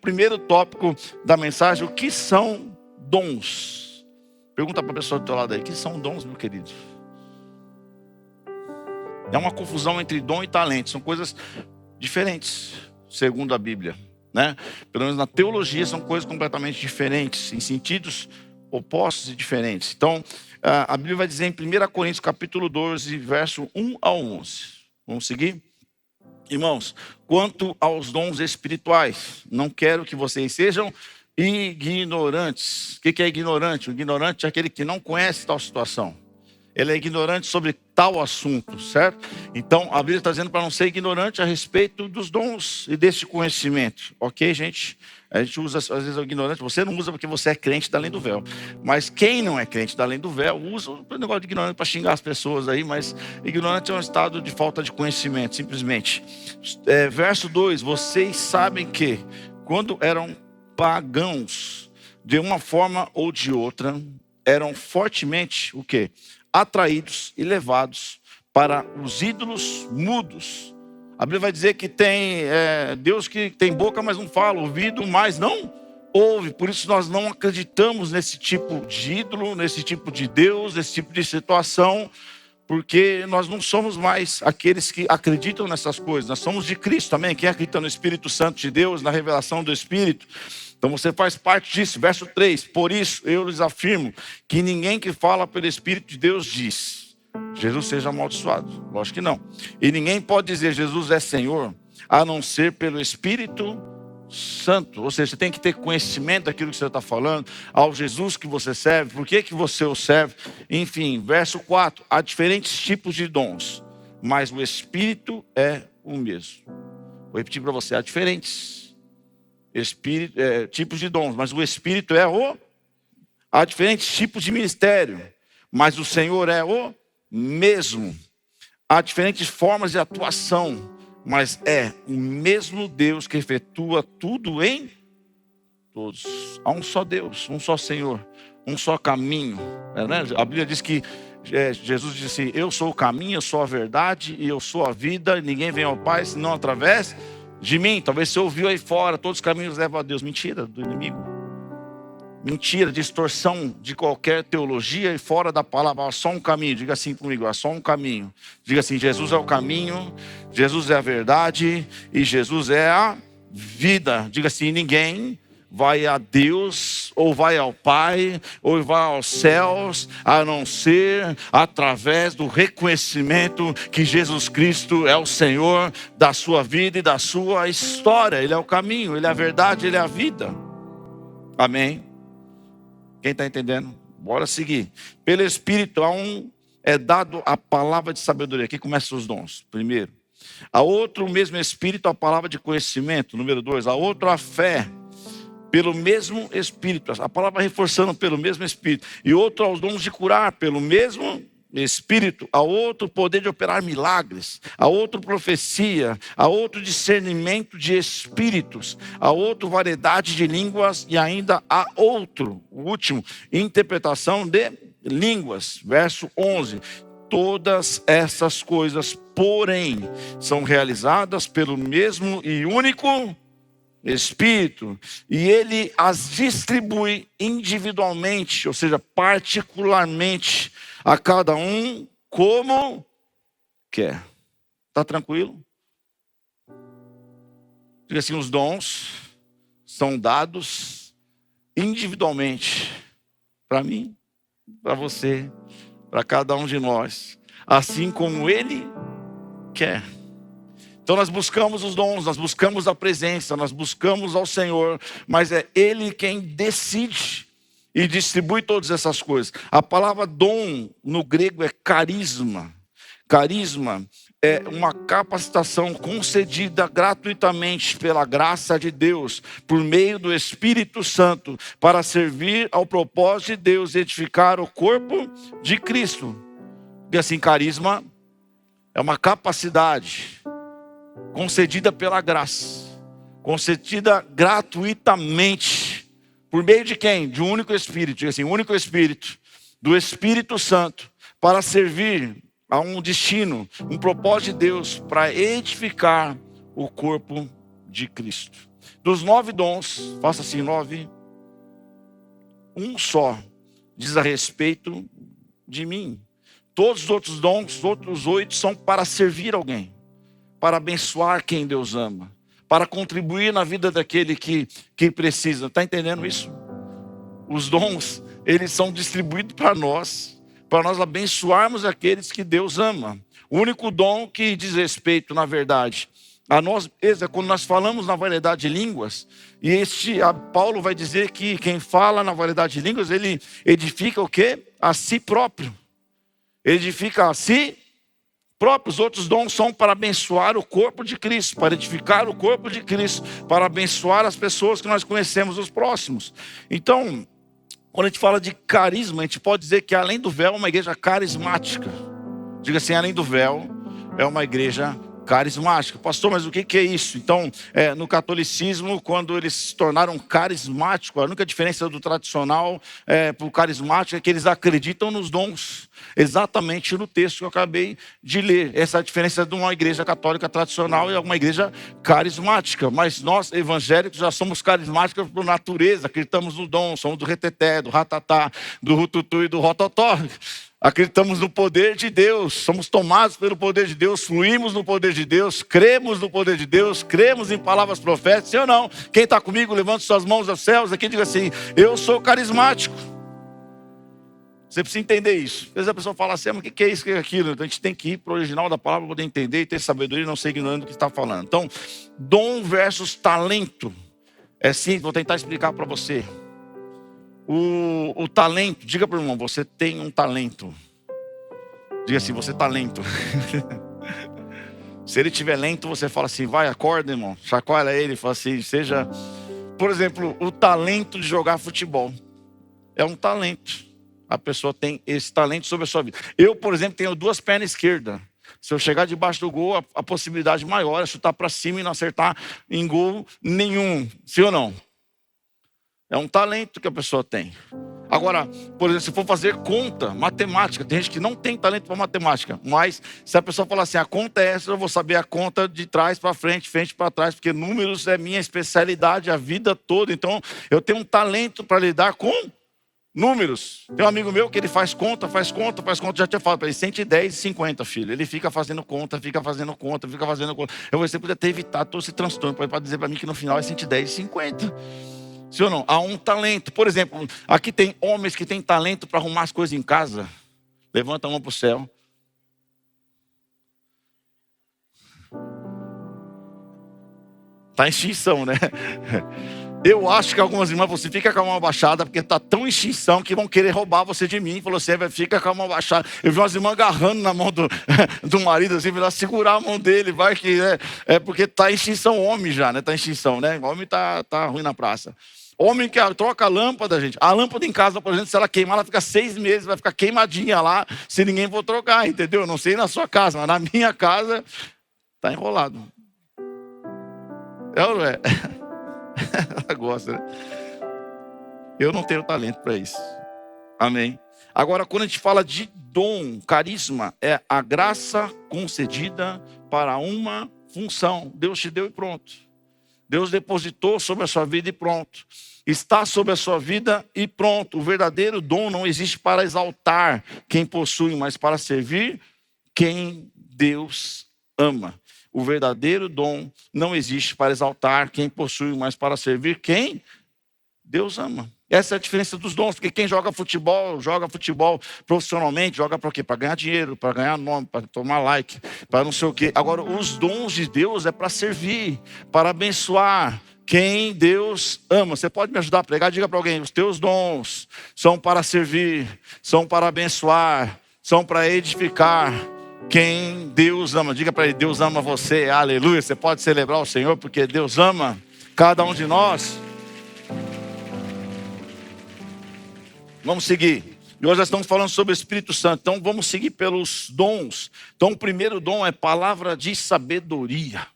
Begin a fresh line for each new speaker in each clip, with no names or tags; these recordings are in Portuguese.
primeiro tópico da mensagem: o que são dons? Pergunta para a pessoa do teu lado aí: o que são dons, meu querido? É uma confusão entre dom e talento, são coisas diferentes, segundo a Bíblia, né? Pelo menos na teologia são coisas completamente diferentes, em sentidos opostos e diferentes. Então, a Bíblia vai dizer em 1 Coríntios capítulo 12, verso 1 a 11. Vamos seguir? Irmãos, quanto aos dons espirituais, não quero que vocês sejam ignorantes. O que é ignorante? O ignorante é aquele que não conhece tal situação. Ele é ignorante sobre tal assunto, certo? Então, a Bíblia está dizendo para não ser ignorante a respeito dos dons e deste conhecimento. Ok, gente? A gente usa, às vezes, o ignorante. Você não usa porque você é crente da além do véu. Mas quem não é crente da além do véu, usa o negócio de ignorante para xingar as pessoas aí. Mas ignorante é um estado de falta de conhecimento, simplesmente. Verso 2. Vocês sabem que, quando eram pagãos, de uma forma ou de outra, eram fortemente, o quê? Atraídos e levados para os ídolos mudos. A Bíblia vai dizer que tem Deus que tem boca, mas não fala, ouvido, mas não ouve. Por isso nós não acreditamos nesse tipo de ídolo, nesse tipo de Deus, nesse tipo de situação, porque nós não somos mais aqueles que acreditam nessas coisas. Nós somos de Cristo também. Quem acredita no Espírito Santo de Deus, na revelação do Espírito, então você faz parte disso. Verso 3. Por isso eu lhes afirmo que ninguém que fala pelo Espírito de Deus diz: Jesus seja amaldiçoado. Lógico que não. E ninguém pode dizer Jesus é Senhor, a não ser pelo Espírito Santo. Ou seja, você tem que ter conhecimento daquilo que você está falando, ao Jesus que você serve, por que você o serve. Enfim, verso 4. Há diferentes tipos de dons, mas o Espírito é o mesmo. Vou repetir para você: há diferentes tipos de dons, mas o Espírito é o... Há diferentes tipos de ministério, mas o Senhor é o mesmo. Há diferentes formas de atuação, mas é o mesmo Deus que efetua tudo em todos. Há um só Deus, um só Senhor, um só caminho, né? A Bíblia diz que Jesus disse assim: eu sou o caminho, eu sou a verdade e eu sou a vida, e ninguém vem ao Pai senão através de mim. Talvez você ouviu aí fora: todos os caminhos levam a Deus. Mentira do inimigo. Mentira, distorção de qualquer teologia e fora da palavra. Há só um caminho. Diga assim comigo: há só um caminho. Diga assim: Jesus é o caminho, Jesus é a verdade e Jesus é a vida. Diga assim: ninguém vai a Deus, ou vai ao Pai, ou vai aos céus, a não ser através do reconhecimento que Jesus Cristo é o Senhor da sua vida e da sua história. Ele é o caminho, Ele é a verdade, Ele é a vida. Amém? Quem está entendendo? Bora seguir. Pelo Espírito é dado a palavra de sabedoria. Aqui começam os dons. Primeiro. A outro o mesmo Espírito, a palavra de conhecimento. Número 2. A outro a fé, pelo mesmo Espírito. A palavra reforçando: pelo mesmo Espírito. E outro aos dons de curar, pelo mesmo Espírito. A outro poder de operar milagres. A outro profecia. A outro discernimento de espíritos. A outro variedade de línguas. E ainda a outro, o último, interpretação de línguas. Verso 11. Todas essas coisas, porém, são realizadas pelo mesmo e único Espírito, e Ele as distribui individualmente, ou seja, particularmente, a cada um como quer. Está tranquilo? Diga assim: os dons são dados individualmente, para mim, para você, para cada um de nós, assim como Ele quer. Então nós buscamos os dons, nós buscamos a presença, nós buscamos ao Senhor, mas é Ele quem decide e distribui todas essas coisas. A palavra dom no grego é carisma. Carisma é uma capacitação concedida gratuitamente pela graça de Deus, por meio do Espírito Santo, para servir ao propósito de Deus, edificar o corpo de Cristo. E assim, carisma é uma capacidade concedida pela graça, concedida gratuitamente, por meio de quem? De um único Espírito. Diga assim: o único Espírito, do Espírito Santo, para servir a um destino, um propósito de Deus, para edificar o corpo de Cristo. Dos 9 dons, faça assim, 9, um só diz a respeito de mim. Todos os outros dons, os outros 8, são para servir alguém, para abençoar quem Deus ama, para contribuir na vida daquele que precisa. Está entendendo isso? Os dons, eles são distribuídos para nós abençoarmos aqueles que Deus ama. O único dom que diz respeito, na verdade, a nós, quando nós falamos na variedade de línguas, e Paulo vai dizer que quem fala na variedade de línguas, ele edifica o quê? A si próprio. Edifica a si próprio. Os outros dons são para abençoar o corpo de Cristo, para edificar o corpo de Cristo, para abençoar as pessoas que nós conhecemos, os próximos. Então, quando a gente fala de carisma, a gente pode dizer que além do véu é uma igreja carismática. Diga assim, além do véu é uma igreja carismática. Pastor, mas o que é isso? Então, no catolicismo, quando eles se tornaram carismáticos, a única diferença do tradicional para o carismático é que eles acreditam nos dons, exatamente no texto que eu acabei de ler. Essa é a diferença de uma igreja católica tradicional e uma igreja carismática. Mas nós, evangélicos, já somos carismáticos por natureza, acreditamos no dom, somos do reteté, do ratatá, do rututu e do rototó. Acreditamos no poder de Deus, somos tomados pelo poder de Deus, fluímos no poder de Deus, cremos no poder de Deus, cremos em palavras proféticas, sim ou não? Quem está comigo, levante suas mãos aos céus aqui e diga assim, eu sou carismático. Você precisa entender isso. Às vezes a pessoa fala assim, mas o que é isso, o que é aquilo? Então a gente tem que ir para o original da palavra para poder entender e ter sabedoria e não ser ignorante do que está falando. Então, dom versus talento. É simples, vou tentar explicar para você. O talento, diga para o irmão, você tem um talento. Diga assim, você está lento. Se ele estiver lento, você fala assim, vai, acorda, irmão. Chacoalha ele, fala assim, seja... Por exemplo, o talento de jogar futebol. É um talento. A pessoa tem esse talento sobre a sua vida. Eu, por exemplo, tenho 2 pernas esquerdas. Se eu chegar debaixo do gol, a possibilidade maior é chutar para cima e não acertar em gol nenhum. Sim ou não? É um talento que a pessoa tem. Agora, por exemplo, se for fazer conta, matemática, tem gente que não tem talento para matemática, mas se a pessoa falar assim, a conta é essa, eu vou saber a conta de trás para frente, frente para trás, porque números é minha especialidade a vida toda. Então, eu tenho um talento para lidar com números. Tem um amigo meu que ele faz conta, já tinha falado para ele, 110,50, filho. Ele fica fazendo conta. Você podia ter evitado todo esse transtorno, para dizer para mim que no final é 110,50. Sim ou não? Há um talento. Por exemplo, aqui tem homens que têm talento para arrumar as coisas em casa. Levanta a mão para o céu. Está em extinção, né? Eu acho que algumas irmãs, você fica com a mão baixada, porque está tão em extinção que vão querer roubar você de mim. Falou assim, fica com a mão baixada. Eu vi umas irmãs agarrando na mão do marido, assim, para segurar a mão dele, vai que porque está em extinção homem já, né? Está em extinção, né? O homem está ruim na praça. Homem que troca a lâmpada, gente. A lâmpada em casa, por exemplo, se ela queimar, ela fica 6 meses, vai ficar queimadinha lá, se ninguém for trocar, entendeu? Eu não sei na sua casa, mas na minha casa, está enrolado. É ou não é? Ela gosta, né? Eu não tenho talento para isso. Amém. Agora, quando a gente fala de dom, carisma, é a graça concedida para uma função. Deus te deu e pronto. Deus depositou sobre a sua vida e pronto. Está sobre a sua vida e pronto. O verdadeiro dom não existe para exaltar quem possui, mas para servir quem Deus ama. O verdadeiro dom não existe para exaltar quem possui, mas para servir quem Deus ama. Essa é a diferença dos dons, porque quem joga futebol profissionalmente, joga para quê? Para ganhar dinheiro, para ganhar nome, para tomar like, para não sei o quê. Agora, os dons de Deus é para servir, para abençoar quem Deus ama. Você pode me ajudar a pregar? Diga para alguém, os teus dons são para servir, são para abençoar, são para edificar quem Deus ama. Diga para ele, Deus ama você, aleluia. Você pode celebrar o Senhor, porque Deus ama cada um de nós. Vamos seguir. E hoje nós estamos falando sobre o Espírito Santo. Então vamos seguir pelos dons. Então o primeiro dom é palavra de sabedoria.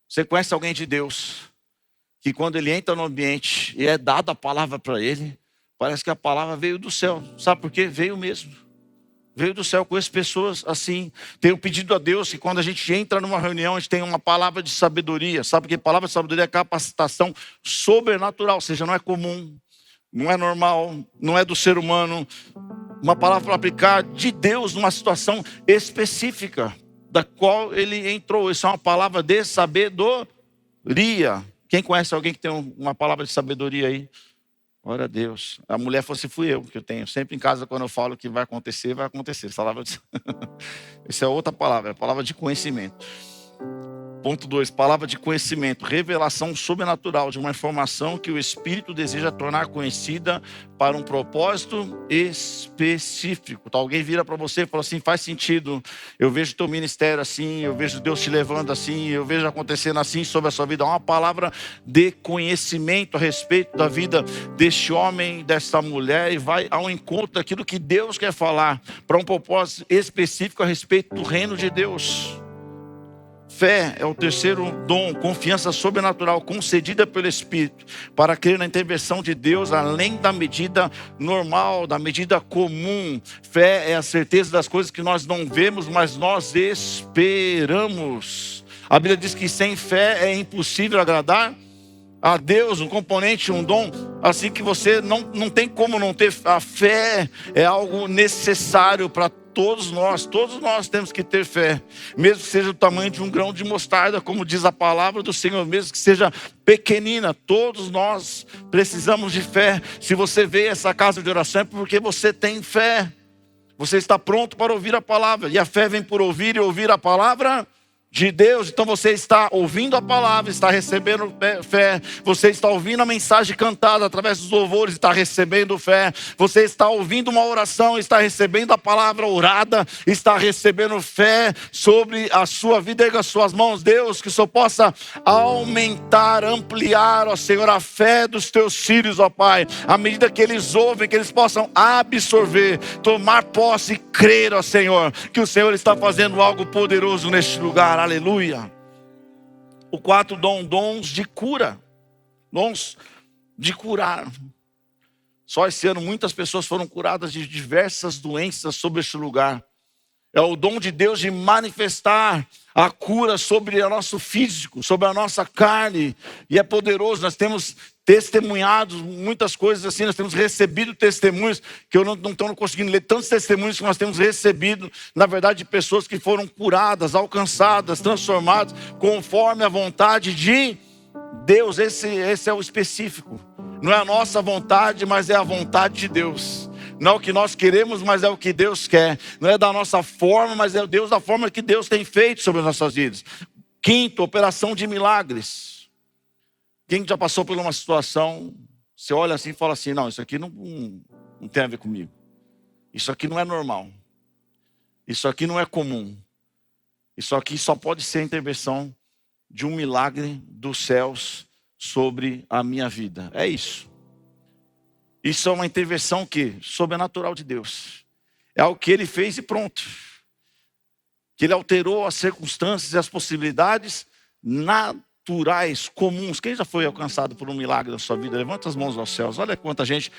Você conhece alguém de Deus que quando ele entra no ambiente e é dada a palavra para ele, parece que a palavra veio do céu. Sabe por quê? Veio mesmo. Veio do céu. Conheço pessoas assim. Tenho pedido a Deus que quando a gente entra numa reunião, a gente tem uma palavra de sabedoria. Sabe que palavra de sabedoria é capacitação sobrenatural. Ou seja, não é comum, não é normal, não é do ser humano. Uma palavra para aplicar de Deus numa situação específica da qual ele entrou. Isso é uma palavra de sabedoria. Quem conhece alguém que tem uma palavra de sabedoria aí? Glória a Deus. A mulher fosse fui eu, que eu tenho. Sempre em casa, quando eu falo que vai acontecer, vai acontecer. Essa é outra palavra, é a palavra de conhecimento. Ponto 2, palavra de conhecimento. Revelação sobrenatural de uma informação que o Espírito deseja tornar conhecida para um propósito específico. Então, alguém vira para você e fala assim, faz sentido. Eu vejo teu ministério assim, eu vejo Deus te levando assim, eu vejo acontecendo assim sobre a sua vida. É uma palavra de conhecimento a respeito da vida deste homem, desta mulher, e vai ao encontro daquilo que Deus quer falar para um propósito específico a respeito do reino de Deus. Fé é o terceiro dom, confiança sobrenatural concedida pelo Espírito para crer na intervenção de Deus além da medida normal, da medida comum. Fé é a certeza das coisas que nós não vemos, mas nós esperamos. A Bíblia diz que sem fé é impossível agradar a Deus, um componente, um dom, assim que você não tem como não ter. A fé é algo necessário para todos nós temos que ter fé, mesmo que seja do tamanho de um grão de mostarda, como diz a palavra do Senhor, mesmo que seja pequenina, todos nós precisamos de fé. Se você vê essa casa de oração é porque você tem fé, você está pronto para ouvir a palavra, e a fé vem por ouvir e ouvir a palavra de Deus. Então você está ouvindo a palavra, está recebendo fé. Você está ouvindo a mensagem cantada através dos louvores, está recebendo fé. Você está ouvindo uma oração, está recebendo a palavra orada, está recebendo fé sobre a sua vida. Erga as suas mãos, Deus, que o Senhor possa aumentar, ampliar, ó Senhor, a fé dos teus filhos, ó Pai, à medida que eles ouvem, que eles possam absorver, tomar posse e crer, ó Senhor, que o Senhor está fazendo algo poderoso neste lugar. Aleluia. O quarto dom, dons de cura. Dons de curar. Só esse ano muitas pessoas foram curadas de diversas doenças sobre este lugar. É o dom de Deus de manifestar a cura sobre o nosso físico, sobre a nossa carne. E é poderoso, nós temos testemunhado muitas coisas assim, nós temos recebido testemunhos, que eu não estou conseguindo ler tantos testemunhos que nós temos recebido, na verdade, de pessoas que foram curadas, alcançadas, transformadas, conforme a vontade de Deus. Esse é o específico. Não é a nossa vontade, mas é a vontade de Deus. Não é o que nós queremos, mas é o que Deus quer. Não é da nossa forma, mas é Deus da forma que Deus tem feito sobre as nossas vidas. Quinto, operação de milagres. Quem já passou por uma situação, você olha assim e fala assim, não, isso aqui não tem a ver comigo. Isso aqui não é normal. Isso aqui não é comum. Isso aqui só pode ser a intervenção de um milagre dos céus sobre a minha vida. É isso. Isso é uma intervenção que sobrenatural de Deus. É algo que Ele fez e pronto. Que Ele alterou as circunstâncias e as possibilidades naturais, comuns. Quem já foi alcançado por um milagre na sua vida? Levanta as mãos aos céus. Olha quanta gente.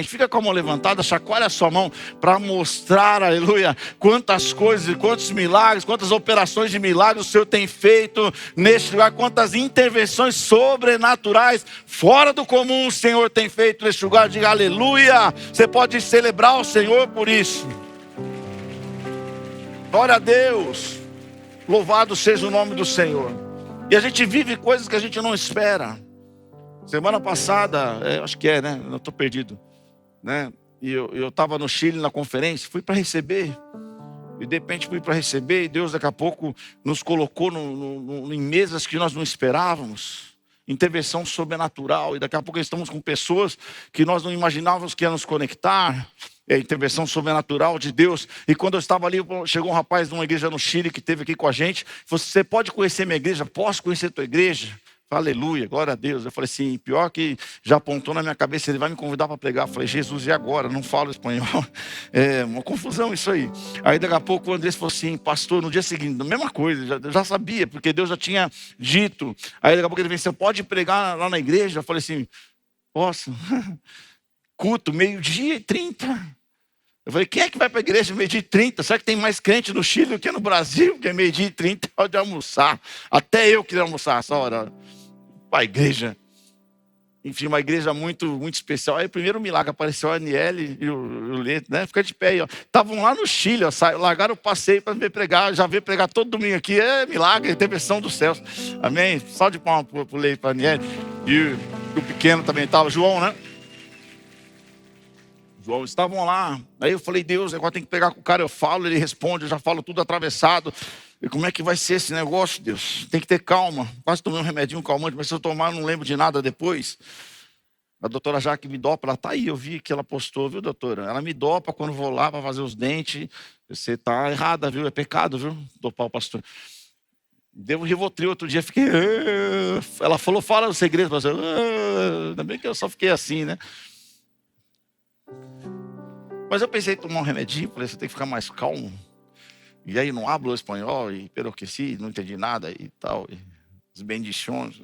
Fica com a mão levantada, chacoalha a sua mão para mostrar, aleluia, quantas coisas, quantos milagres, quantas operações de milagres o Senhor tem feito neste lugar, quantas intervenções sobrenaturais fora do comum o Senhor tem feito neste lugar. Diga aleluia. Você pode celebrar o Senhor por isso. Glória a Deus. Louvado seja o nome do Senhor. E a gente vive coisas que a gente não espera. Semana passada, acho que né? Eu estou perdido, né? E eu estava no Chile na conferência, fui para receber. E de repente fui para receber, e Deus daqui a pouco nos colocou em mesas que nós não esperávamos. Intervenção sobrenatural. E daqui a pouco estamos com pessoas que nós não imaginávamos que ia nos conectar. É a intervenção sobrenatural de Deus. E quando eu estava ali, chegou um rapaz de uma igreja no Chile que esteve aqui com a gente. Falou, você pode conhecer minha igreja? Posso conhecer a tua igreja? Aleluia, glória a Deus. Eu falei assim, pior que já apontou na minha cabeça, ele vai me convidar para pregar. Eu falei, Jesus, e agora? Não falo espanhol. É uma confusão isso aí. Aí daqui a pouco o Andrés falou assim, pastor, no dia seguinte, a mesma coisa, já sabia, porque Deus já tinha dito. Aí daqui a pouco ele veio, você pode pregar lá na igreja? Eu falei assim, posso. Culto, 12:30. Eu falei, quem é que vai para a igreja meio-dia e 30? Será que tem mais crente no Chile do que no Brasil? Porque meio-dia e 30 é hora de almoçar. Até eu queria almoçar essa hora. Para a igreja. Enfim, uma igreja muito, muito especial. Aí o primeiro milagre apareceu a Aniele e o Leto, né? Fica de pé aí, ó. Estavam lá no Chile, ó. Largaram o passeio para ver pregar. Já veio pregar todo domingo aqui. É milagre, intervenção dos céus. Amém? Só de palma para o Leito, para a Aniele. E o pequeno também estava, João, né? João, estavam lá. Aí eu falei, Deus, agora tem que pegar com o cara. Eu falo, ele responde, eu já falo tudo atravessado. E como é que vai ser esse negócio, Deus? Tem que ter calma. Quase tomei um remedinho calmante, mas se eu tomar, não lembro de nada depois. A doutora Jaque me dopa, ela está aí, eu vi que ela postou, viu, doutora? Ela me dopa quando vou lá para fazer os dentes. Você está errada, viu? É pecado, viu? Dopar o pastor. Deu um Rivotril outro dia, fiquei... Ela falou, fala o segredo, pastor. Ainda bem que eu só fiquei assim, né? Mas eu pensei em tomar um remedinho, falei, você tem que ficar mais calmo. E aí não hablo espanhol, e peroqueci, não entendi nada e tal. E os bendições,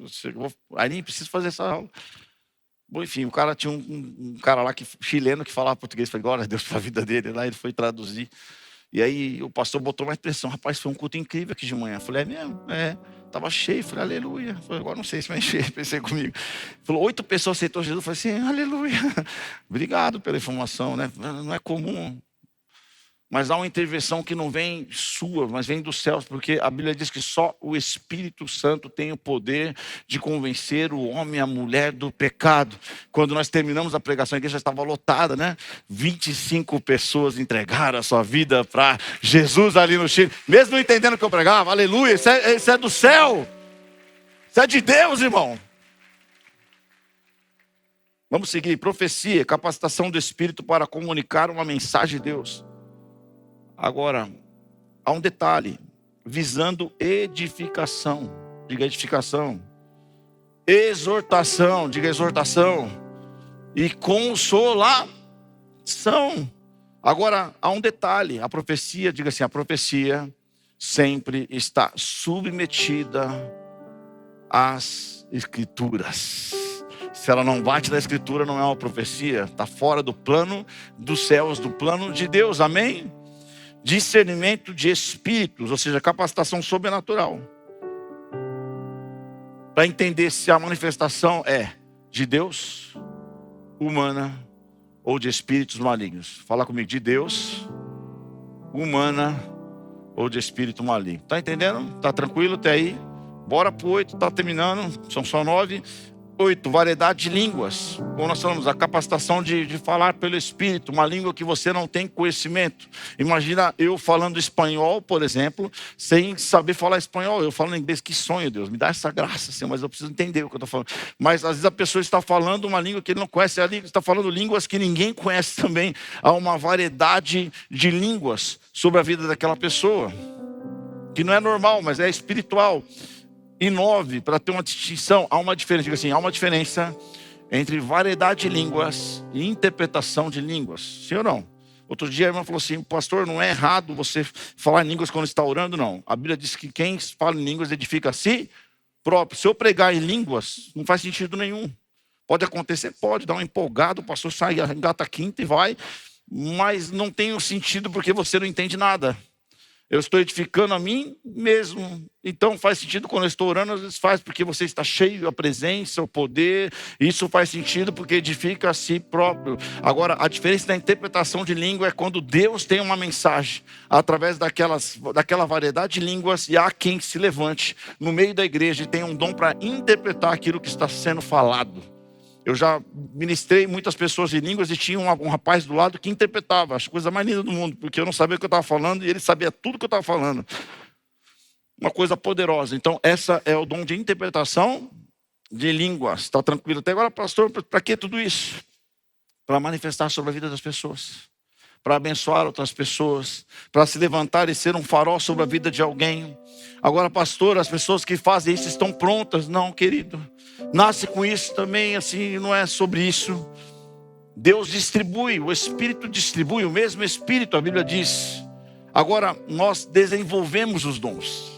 aí nem preciso fazer essa aula. Bom, enfim, o cara tinha um cara lá, chileno, que falava português. Falei, glória a Deus para a vida dele. Lá ele foi traduzir. E aí o pastor botou mais pressão. Rapaz, foi um culto incrível aqui de manhã. Falei, é mesmo? É. Estava cheio. Falei, aleluia. Falei, agora não sei se vai encher. Pensei comigo. Falou, 8 pessoas aceitou Jesus. Falei assim, aleluia. Obrigado pela informação, né? Não é comum. Mas há uma intervenção que não vem sua, mas vem dos céus, porque a Bíblia diz que só o Espírito Santo tem o poder de convencer o homem e a mulher do pecado. Quando nós terminamos a pregação, a igreja estava lotada, né? 25 pessoas entregaram a sua vida para Jesus ali no Chile, mesmo não entendendo o que eu pregava. Aleluia, isso é do céu, isso é de Deus, irmão. Vamos seguir. Profecia, capacitação do Espírito para comunicar uma mensagem de Deus. Agora, há um detalhe, visando edificação, diga edificação, exortação, diga exortação, e consolação. Agora, há um detalhe, a profecia, diga assim, a profecia sempre está submetida às Escrituras. Se ela não bate na Escritura, não é uma profecia, está fora do plano dos céus, do plano de Deus, amém? Discernimento de espíritos, ou seja, capacitação sobrenatural. Para entender se a manifestação é de Deus, humana ou de espíritos malignos. Fala comigo, de Deus, humana ou de espírito maligno. Tá entendendo? Tá tranquilo até aí? Bora pro 8, tá terminando, são só 9. 8, variedade de línguas. Como nós falamos, a capacitação de falar pelo Espírito, uma língua que você não tem conhecimento. Imagina eu falando espanhol, por exemplo, sem saber falar espanhol. Eu falo inglês, que sonho, Deus, me dá essa graça, Senhor, mas eu preciso entender o que eu estou falando. Mas às vezes a pessoa está falando uma língua que ele não conhece, está falando línguas que ninguém conhece também. Há uma variedade de línguas sobre a vida daquela pessoa, que não é normal, mas é espiritual. E 9, para ter uma distinção, há uma diferença, diga assim, há uma diferença entre variedade de línguas e interpretação de línguas. Sim ou não? Outro dia a irmã falou assim, pastor, não é errado você falar em línguas quando está orando, não. A Bíblia diz que quem fala em línguas edifica a si próprio. Se eu pregar em línguas, não faz sentido nenhum. Pode acontecer, pode, dar um empolgado, o pastor sai, engata a quinta e vai, mas não tem um sentido porque você não entende nada. Eu estou edificando a mim mesmo. Então faz sentido quando eu estou orando, às vezes faz porque você está cheio da presença, o poder. Isso faz sentido porque edifica a si próprio. Agora, a diferença da interpretação de língua é quando Deus tem uma mensagem através daquela variedade de línguas, e há quem se levante no meio da igreja e tenha um dom para interpretar aquilo que está sendo falado. Eu já ministrei muitas pessoas em línguas e tinha um rapaz do lado que interpretava. Acho a coisa mais linda do mundo, porque eu não sabia o que eu estava falando e ele sabia tudo o que eu estava falando. Uma coisa poderosa. Então, essa é o dom de interpretação de línguas. Está tranquilo até agora, pastor? Para que tudo isso? Para manifestar sobre a vida das pessoas, para abençoar outras pessoas, para se levantar e ser um farol sobre a vida de alguém. Agora, pastor, as pessoas que fazem isso estão prontas? Não, querido. Nasce com isso também, assim, não é sobre isso. Deus distribui, o Espírito distribui, o mesmo Espírito, a Bíblia diz. Agora, nós desenvolvemos os dons.